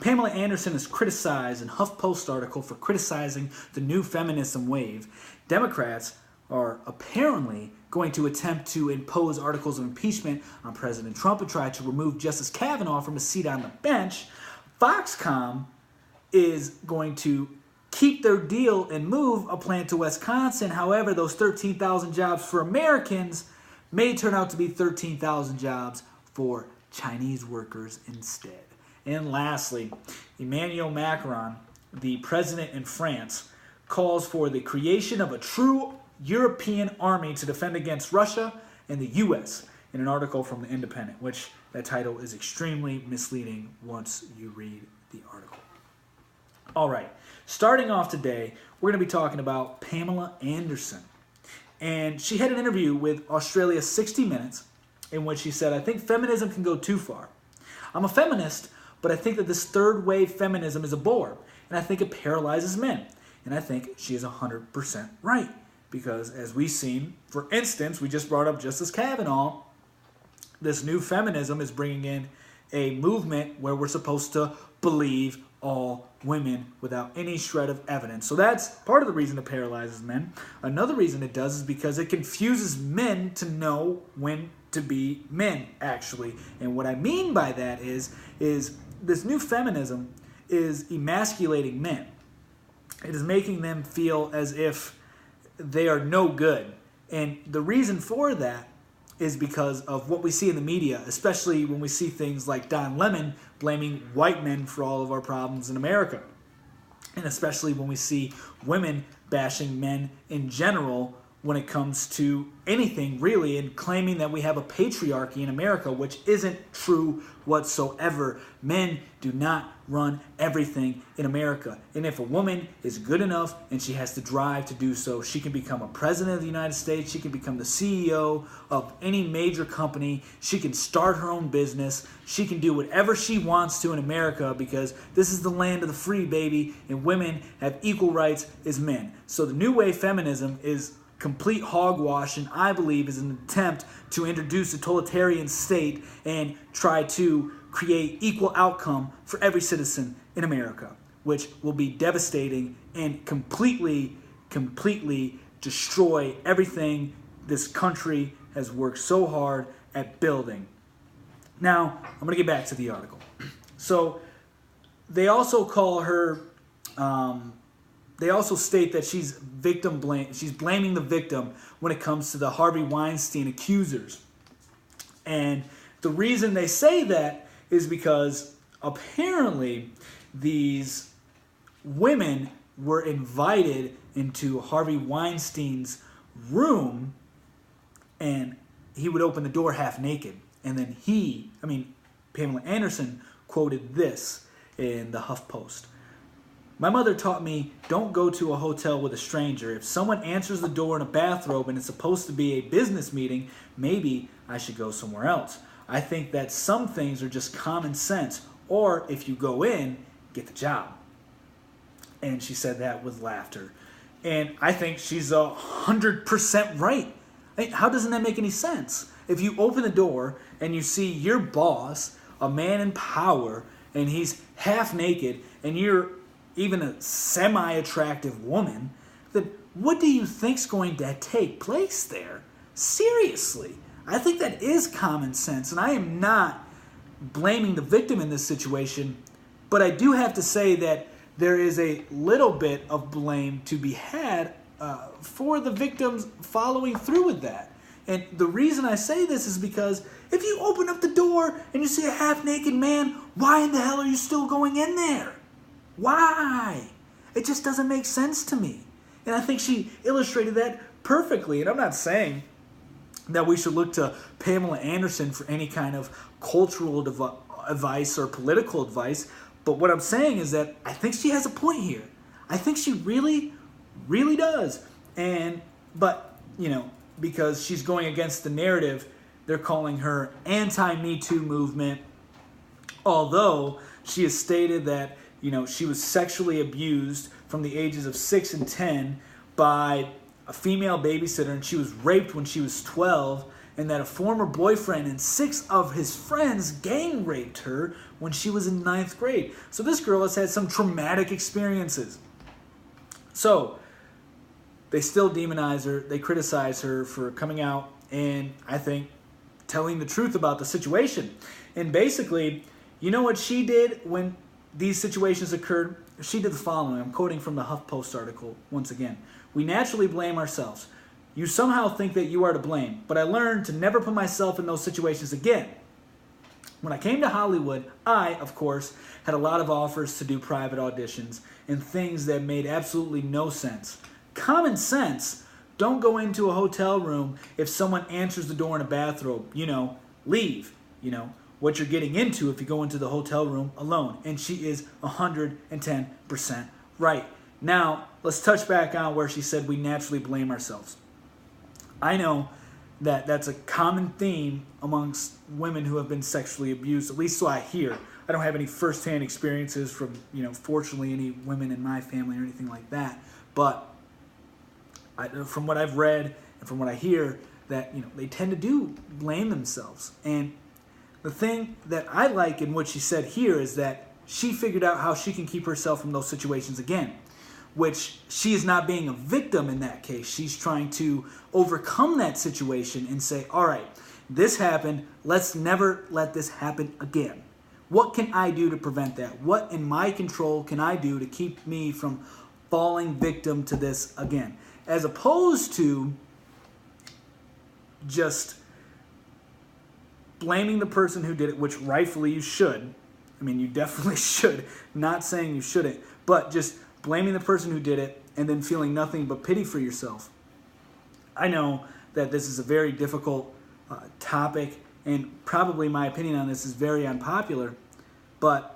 Pamela Anderson is criticized in HuffPost article for criticizing the new feminism wave. Democrats are apparently going to attempt to impose articles of impeachment on President Trump and try to remove Justice Cavanagh from his seat on the bench. Foxconn is going to keep their deal and move a plant to Wisconsin. However, those 13,000 jobs for Americans may turn out to be 13,000 jobs for Chinese workers instead. And lastly, Emmanuel Macron, the president in France, calls for the creation of a true European army to defend against Russia and the U.S. in an article from The Independent, which that title is extremely misleading once you read the article. All right, starting off today, we're going to be talking about Pamela Anderson. And she had an interview with Australia's 60 Minutes in which she said, I think feminism can go too far. I'm a feminist, but I think that this third wave feminism is a bore, and I think it paralyzes men. And I think she is 100% right. Because as we've seen, for instance, we just brought up Justice Cavanagh, this new feminism is bringing in a movement where we're supposed to believe all women without any shred of evidence. So that's part of the reason it paralyzes men. Another reason it does is because it confuses men to know when to be men, actually. And what I mean by that is this new feminism is emasculating men. It is making them feel as if they are no good. And the reason for that is because of what we see in the media, especially when we see things like Don Lemon blaming white men for all of our problems in America. And especially when we see women bashing men in general when it comes to anything really, and claiming that we have a patriarchy in America, which isn't true whatsoever. Men do not run everything in America. And if a woman is good enough and she has the drive to do so, she can become a president of the United States, she can become the CEO of any major company, she can start her own business, she can do whatever she wants to in America, because this is the land of the free, baby, and women have equal rights as men. So the new wave feminism is complete hogwash, and I believe is an attempt to introduce a totalitarian state and try to create equal outcome for every citizen in America, which will be devastating and completely destroy everything this country has worked so hard at building. Now, I'm going to get back to the article. So, they also call her they also state that she's blaming the victim when it comes to the Harvey Weinstein accusers. And the reason they say that is because apparently these women were invited into Harvey Weinstein's room, and he would open the door half naked. And then Pamela Anderson quoted this in the HuffPost. My mother taught me, don't go to a hotel with a stranger. If someone answers the door in a bathrobe and it's supposed to be a business meeting, maybe I should go somewhere else. I think that some things are just common sense. Or if you go in, get the job. And she said that with laughter. And I think she's 100% right. How doesn't that make any sense? If you open the door and you see your boss, a man in power, and he's half naked, and you're even a semi-attractive woman, then what do you think's going to take place there? Seriously. I think that is common sense, and I am not blaming the victim in this situation, but I do have to say that there is a little bit of blame to be had for the victims following through with that. And the reason I say this is because if you open up the door and you see a half-naked man, why in the hell are you still going in there? Why? It just doesn't make sense to me. And I think she illustrated that perfectly. And I'm not saying that we should look to Pamela Anderson for any kind of cultural advice or political advice. But what I'm saying is that I think she has a point here. I think she really, really does. But because she's going against the narrative, they're calling her anti-Me Too movement. Although she has stated that she was sexually abused from the ages of 6 and 10 by a female babysitter, and she was raped when she was 12, and that a former boyfriend and 6 of his friends gang raped her when she was in 9th grade. So this girl has had some traumatic experiences. So they still demonize her, they criticize her for coming out and, I think, telling the truth about the situation. And basically, you know what she did when these situations occurred? She did the following. I'm quoting from the HuffPost article once again. "We naturally blame ourselves. You somehow think that you are to blame, but I learned to never put myself in those situations again. When I came to Hollywood, I, of course, had a lot of offers to do private auditions and things that made absolutely no sense. Common sense. Don't go into a hotel room if someone answers the door in a bathrobe. Leave. What you're getting into if you go into the hotel room alone." And she is 110% right. Now, let's touch back on where she said we naturally blame ourselves. I know that that's a common theme amongst women who have been sexually abused, at least so I hear. I don't have any firsthand experiences from, fortunately, any women in my family or anything like that. But from what I've read and from what I hear, that they tend to do blame themselves. And the thing that I like in what she said here is that she figured out how she can keep herself from those situations again, which she is not being a victim in that case. She's trying to overcome that situation and say, all right, this happened. Let's never let this happen again. What can I do to prevent that? What in my control can I do to keep me from falling victim to this again? As opposed to just blaming the person who did it, which rightfully you should. I mean, you definitely should. Not saying you shouldn't, but just blaming the person who did it and then feeling nothing but pity for yourself. I know that this is a very difficult topic, and probably my opinion on this is very unpopular, but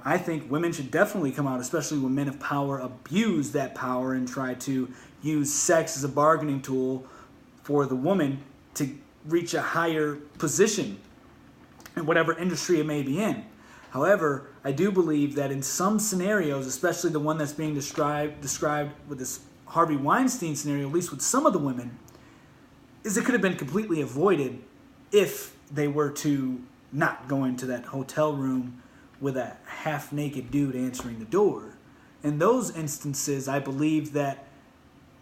I think women should definitely come out, especially when men of power abuse that power and try to use sex as a bargaining tool for the woman to reach a higher position in whatever industry it may be in. However, I do believe that in some scenarios, especially the one that's being described with this Harvey Weinstein scenario, at least with some of the women, is it could have been completely avoided if they were to not go into that hotel room with a half-naked dude answering the door. In those instances, I believe that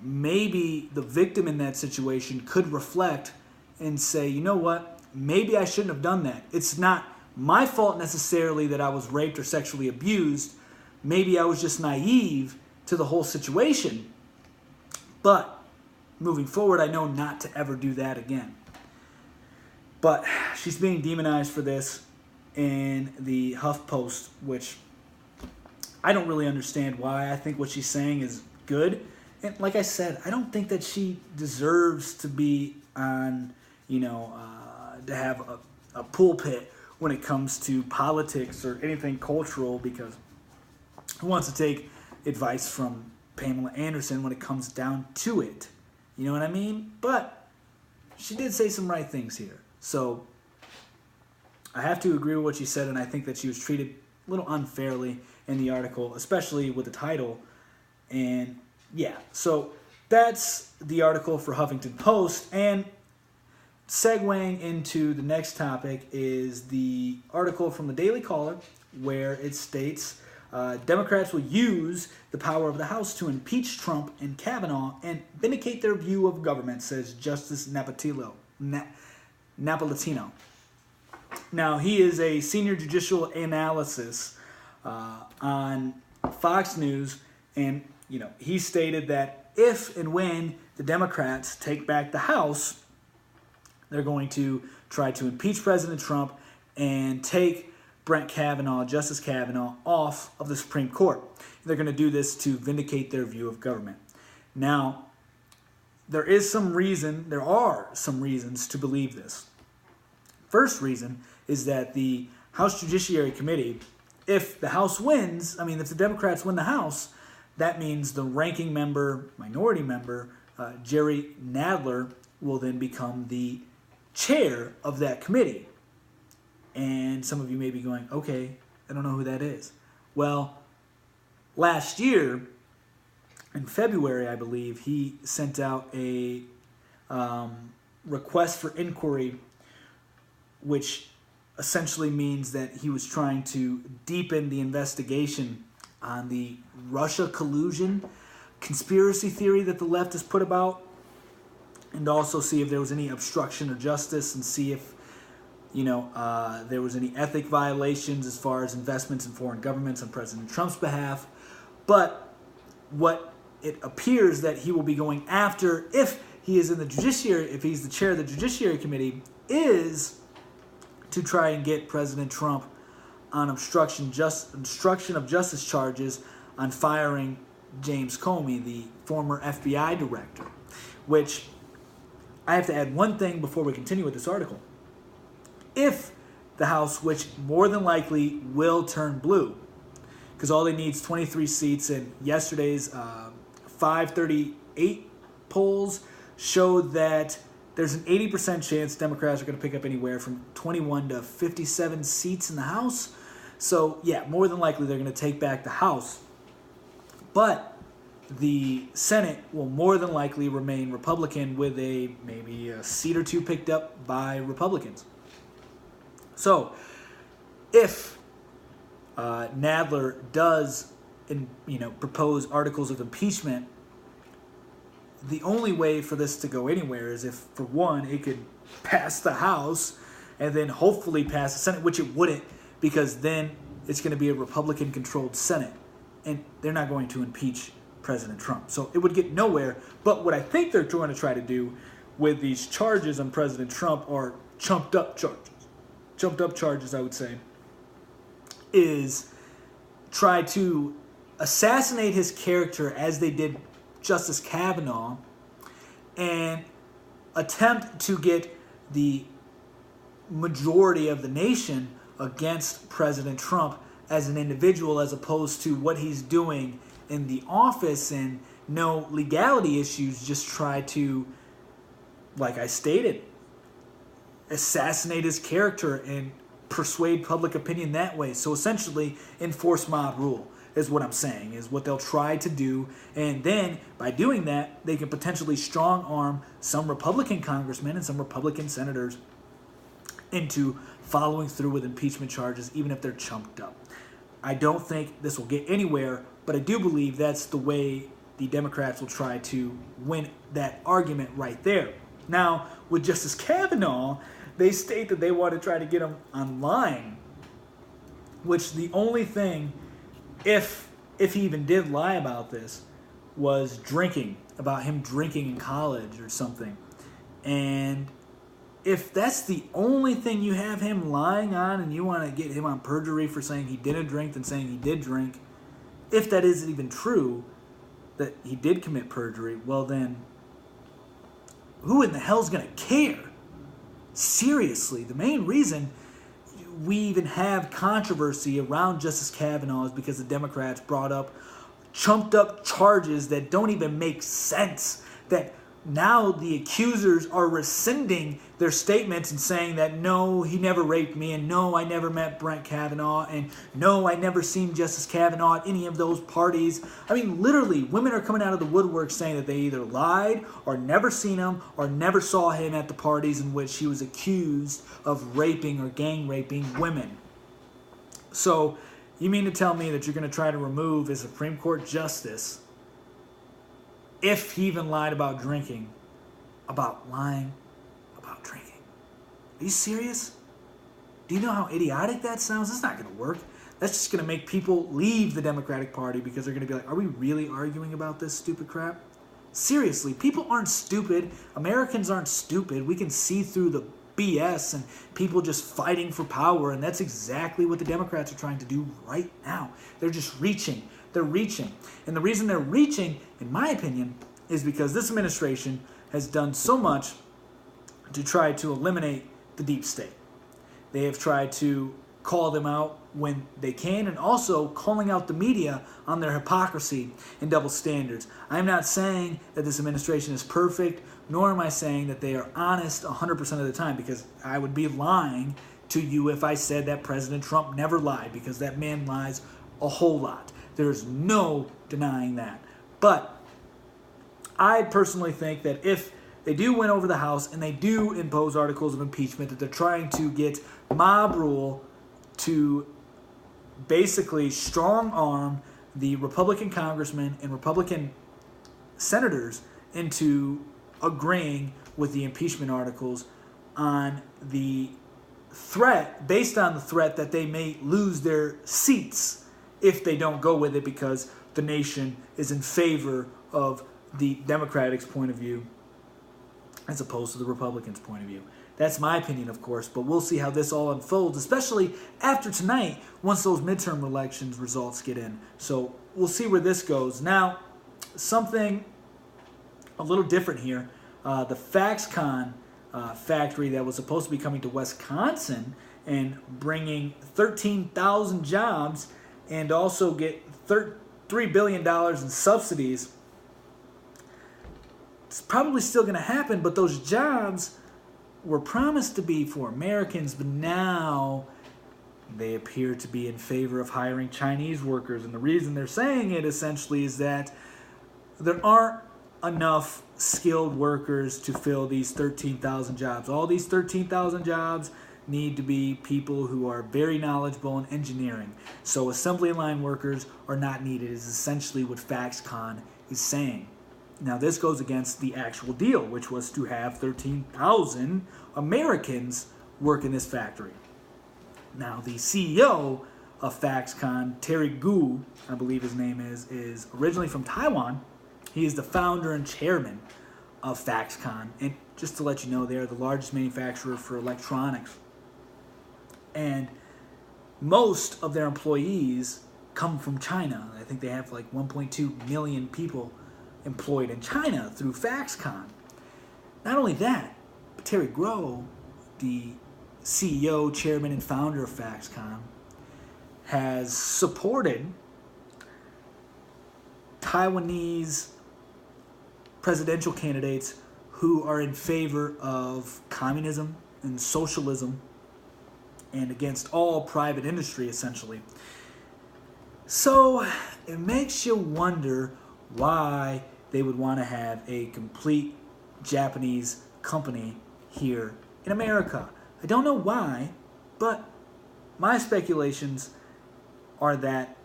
maybe the victim in that situation could reflect and say, you know what, maybe I shouldn't have done that. It's not my fault necessarily that I was raped or sexually abused. Maybe I was just naive to the whole situation. But moving forward, I know not to ever do that again. But she's being demonized for this in the HuffPost, which I don't really understand why. I think what she's saying is good. And like I said, I don't think that she deserves to be on, to have a pulpit when it comes to politics or anything cultural, because who wants to take advice from Pamela Anderson when it comes down to it? You know what I mean? But she did say some right things here. So I have to agree with what she said, and I think that she was treated a little unfairly in the article, especially with the title. And yeah, so that's the article for Huffington Post. And segueing into the next topic is the article from the Daily Caller, where it states Democrats will use the power of the House to impeach Trump and Cavanagh and vindicate their view of government, says Justice Napolitano. Now, he is a senior judicial analyst on Fox News, and he stated that if and when the Democrats take back the House, they're going to try to impeach President Trump and take Justice Cavanagh, off of the Supreme Court. They're going to do this to vindicate their view of government. Now, there are some reasons to believe this. First reason is that the House Judiciary Committee, if the House wins, if the Democrats win the House, that means the ranking member, minority member, Jerry Nadler, will then become the chair of that committee. And some of you may be going, okay, I don't know who that is. Well, last year, in February, I believe, he sent out a request for inquiry, which essentially means that he was trying to deepen the investigation on the Russia collusion conspiracy theory that the left has put about, and also see if there was any obstruction of justice and see if there was any ethic violations as far as investments in foreign governments on President Trump's behalf. But what it appears that he will be going after, if he is in the judiciary, if he's the chair of the Judiciary Committee, is to try and get President Trump on obstruction of justice charges on firing James Comey, the former FBI director. Which I have to add one thing before we continue with this article. If the House, which more than likely will turn blue, because all they need is 23 seats, and yesterday's 538 polls showed that there's an 80% chance Democrats are going to pick up anywhere from 21 to 57 seats in the House. So, yeah, more than likely they're going to take back the House. But the Senate will more than likely remain Republican with maybe a seat or two picked up by Republicans. So, if Nadler does propose articles of impeachment, the only way for this to go anywhere is if, for one, it could pass the House and then hopefully pass the Senate, which it wouldn't, because then it's going to be a Republican-controlled Senate, and they're not going to impeach President Trump. So it would get nowhere. But what I think they're going to try to do with these charges on President Trump are chumped-up charges, I would say, is try to assassinate his character as they did Justice Cavanagh, and attempt to get the majority of the nation against President Trump as an individual, as opposed to what he's doing in the office and no legality issues. Just try to, like I stated, assassinate his character and persuade public opinion that way. So essentially enforce mob rule is what I'm saying, is what they'll try to do. And then by doing that, they can potentially strong arm some Republican congressmen and some Republican senators into following through with impeachment charges, even if they're chumped up. I don't think this will get anywhere, but I do believe that's the way the Democrats will try to win that argument right there. Now, with Justice Cavanagh, they state that they want to try to get him online, which the only thing, if he even did lie about this, was drinking, about him drinking in college or something. And if that's the only thing you have him lying on, and you want to get him on perjury for saying he didn't drink than saying he did drink, if that isn't even true, that he did commit perjury, well then, who in the hell's going to care? Seriously, the main reason we even have controversy around Justice Cavanagh is because the Democrats brought up chumped up charges that don't even make sense, that now the accusers are rescinding their statements and saying that no, he never raped me, and no, I never met Brett Kavanaugh, and no, I never seen Justice Kavanaugh at any of those parties. I mean, literally, women are coming out of the woodwork saying that they either lied or never seen him or never saw him at the parties in which he was accused of raping or gang raping women. So, you mean to tell me that you're going to try to remove a Supreme Court justice, if he even lied about drinking, about lying about drinking? Are you serious? Do you know how idiotic that sounds? It's not going to work. That's just going to make people leave the Democratic Party because they're going to be like, are we really arguing about this stupid crap? Seriously, people aren't stupid. Americans aren't stupid. We can see through the BS and people just fighting for power, and that's exactly what the Democrats are trying to do right now. They're just reaching. They're reaching. And the reason they're reaching, in my opinion, is because this administration has done so much to try to eliminate the deep state. They have tried to call them out when they can, and also calling out the media on their hypocrisy and double standards. I'm not saying that this administration is perfect, nor am I saying that they are honest 100% of the time, because I would be lying to you if I said that President Trump never lied, because that man lies a whole lot. There's no denying that. But I personally think that if they do win over the House, and they do impose articles of impeachment that they're trying to get mob rule to basically strong arm the Republican congressmen and Republican senators into agreeing with the impeachment articles on the threat, based on the threat that they may lose their seats if they don't go with it, because the nation is in favor of the Democrats' point of view as opposed to the Republicans' point of view. That's my opinion, of course, but we'll see how this all unfolds, especially after tonight, once those midterm elections results get in. So we'll see where this goes. Now, something a little different here. The Foxconn factory that was supposed to be coming to Wisconsin and bringing 13,000 jobs and also get $3 billion in subsidies. It's probably still going to happen, but those jobs were promised to be for Americans, but now they appear to be in favor of hiring Chinese workers. And the reason they're saying it essentially is that there aren't enough skilled workers to fill these 13,000 jobs. All these 13,000 jobs need to be people who are very knowledgeable in engineering. So assembly line workers are not needed, is essentially what Foxconn is saying. Now this goes against the actual deal, which was to have 13,000 Americans work in this factory. Now the CEO of Foxconn, Terry Gou, I believe his name is originally from Taiwan. He is the founder and chairman of Foxconn. And just to let you know, they are the largest manufacturer for electronics. And most of their employees come from China. I think they have like 1.2 million people employed in China through Foxconn. Not only that, but Terry Gou, the CEO, chairman, and founder of Foxconn, has supported Taiwanese presidential candidates who are in favor of communism and socialism and against all private industry, essentially. So it makes you wonder why they would want to have a complete Japanese company here in America. I don't know why, but my speculations are that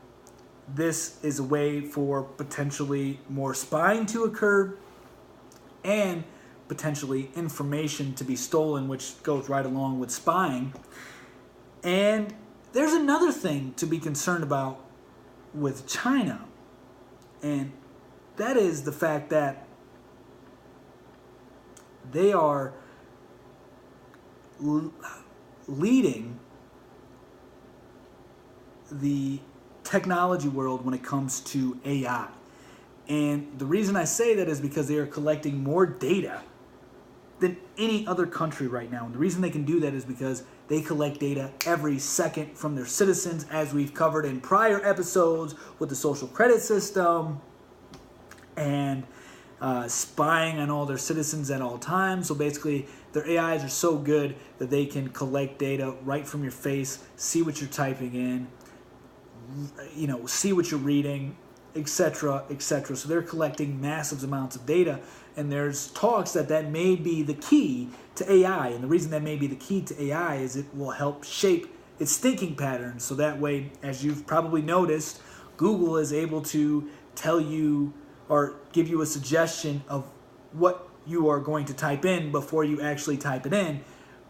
this is a way for potentially more spying to occur and potentially information to be stolen, which goes right along with spying. And there's another thing to be concerned about with China, and that is the fact that they are leading the technology world when it comes to AI. And the reason I say that is because they are collecting more data than any other country right now. And the reason they can do that is because they collect data every second from their citizens, as we've covered in prior episodes with the social credit system and spying on all their citizens at all times. So basically, their AIs are so good that they can collect data right from your face, see what you're typing in, see what you're reading, etc., etc. So they're collecting massive amounts of data, and there's talks that may be the key to AI. And the reason that may be the key to AI is it will help shape its thinking patterns. So that way, as you've probably noticed, Google is able to tell you or give you a suggestion of what you are going to type in before you actually type it in,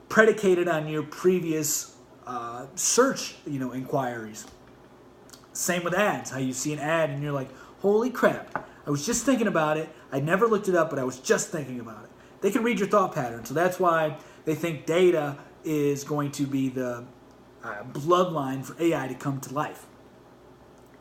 predicated on your previous search, inquiries. Same with ads. How you see an ad and you're like, holy crap, I was just thinking about it. I never looked it up, but I was just thinking about it. They can read your thought pattern. So that's why they think data is going to be the bloodline for AI to come to life.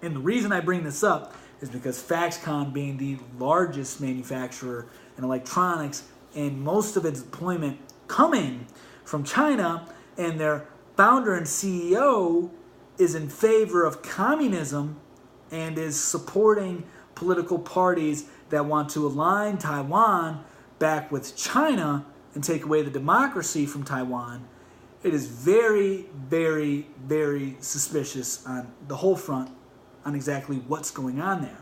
And the reason I bring this up is because Foxconn, being the largest manufacturer in electronics, and most of its employment coming from China, and their founder and CEO is in favor of communism and is supporting political parties that want to align Taiwan back with China and take away the democracy from Taiwan. It is very, very, very suspicious on the whole front on exactly what's going on there.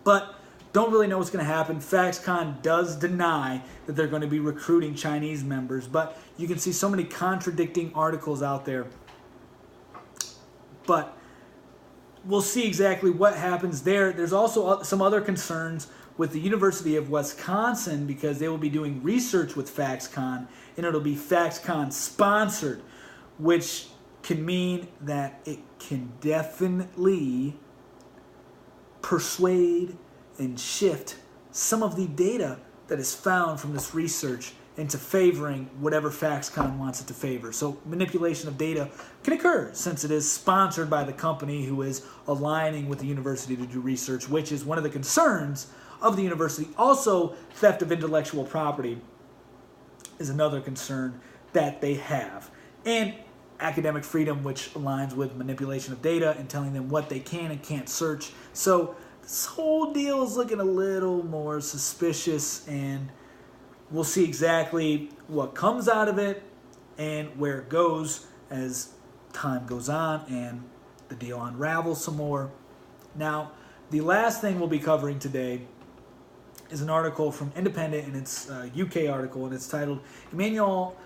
But don't really know what's going to happen. Conn does deny that they're going to be recruiting Chinese members, but you can see so many contradicting articles out there. But we'll see exactly what happens there. There's also some other concerns with the University of Wisconsin because they will be doing research with Conn, and it'll be Conn sponsored, which can mean that it can definitely persuade and shift some of the data that is found from this research into favoring whatever Conn wants it to favor. So manipulation of data can occur since it is sponsored by the company who is aligning with the university to do research, which is one of the concerns of the university. Also, theft of intellectual property is another concern that they have. And academic freedom, which aligns with manipulation of data and telling them what they can and can't search. So this whole deal is looking a little more suspicious, and we'll see exactly what comes out of it and where it goes as time goes on and the deal unravels some more. Now, the last thing we'll be covering today is an article from Independent, and it's a UK article, and it's titled Emmanuel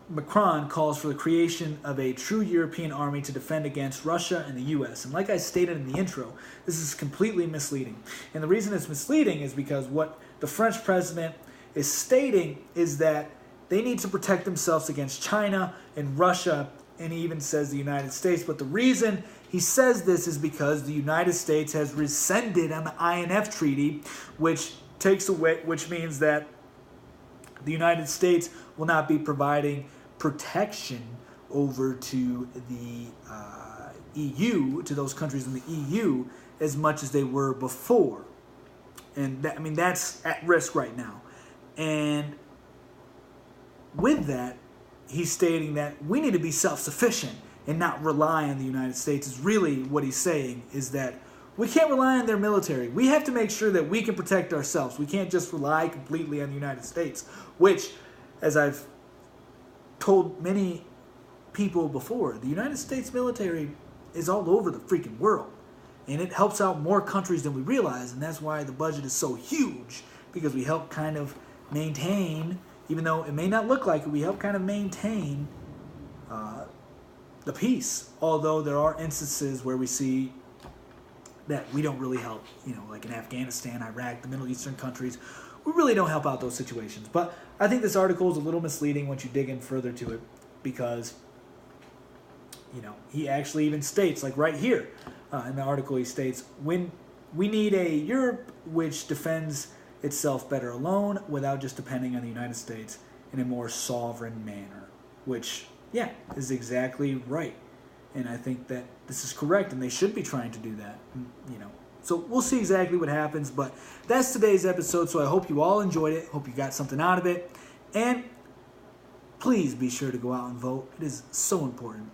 Macron calls for the creation of a true European army to defend against Russia and the U.S. And like I stated in the intro, this is completely misleading. And the reason it's misleading is because what the French president is stating is that they need to protect themselves against China and Russia, and he even says the United States. But the reason he says this is because the United States has rescinded an INF treaty, which means that the United States will not be providing protection over to the EU, to those countries in the EU, as much as they were before. And that's at risk right now. And with that, he's stating that we need to be self-sufficient and not rely on the United States. Is really what he's saying, is that we can't rely on their military. We have to make sure that we can protect ourselves. We can't just rely completely on the United States, which, as I've told many people before, the United States military is all over the freaking world. And it helps out more countries than we realize, and that's why the budget is so huge, because we help kind of maintain, even though it may not look like it, we help kind of maintain the peace. Although there are instances where we see that we don't really help, like in Afghanistan, Iraq, the Middle Eastern countries. We really don't help out those situations. But I think this article is a little misleading once you dig in further to it, because, he actually even states, like right here in the article, he states, when we need a Europe which defends itself better alone without just depending on the United States in a more sovereign manner, which, is exactly right. And I think that this is correct, and they should be trying to do that, So we'll see exactly what happens, but that's today's episode, so I hope you all enjoyed it. Hope you got something out of it. And please be sure to go out and vote. It is so important.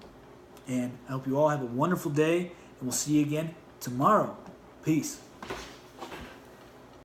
And I hope you all have a wonderful day, and we'll see you again tomorrow. Peace.